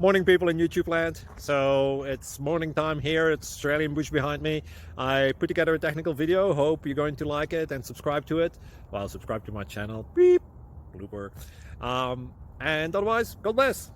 Morning, people in YouTube land. So it's morning time here. It's Australian bush behind me. I put together a technical video. Hope you're going to like it and subscribe to it. Well, subscribe to my channel. Beep. Blooper. And otherwise, God bless.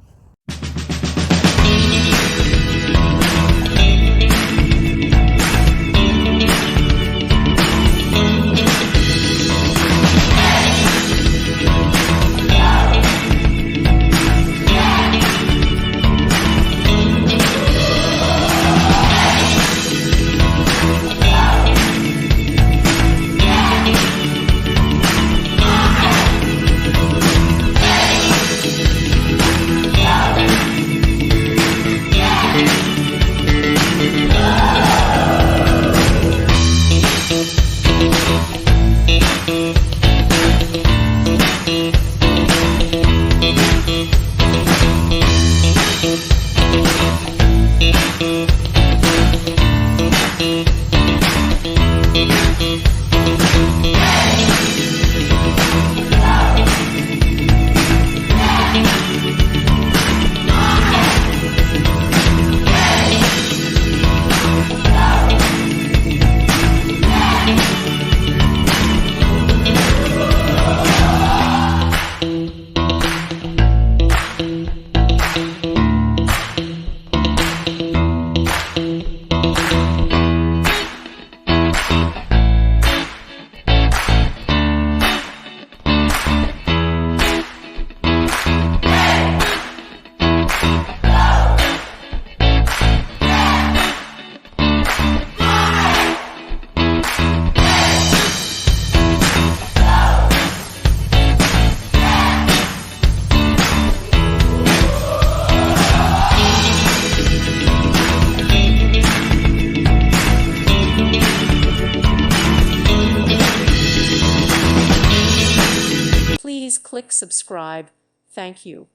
Please click subscribe. Thank you.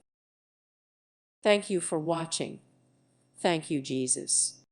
Thank you for watching. Thank you, Jesus.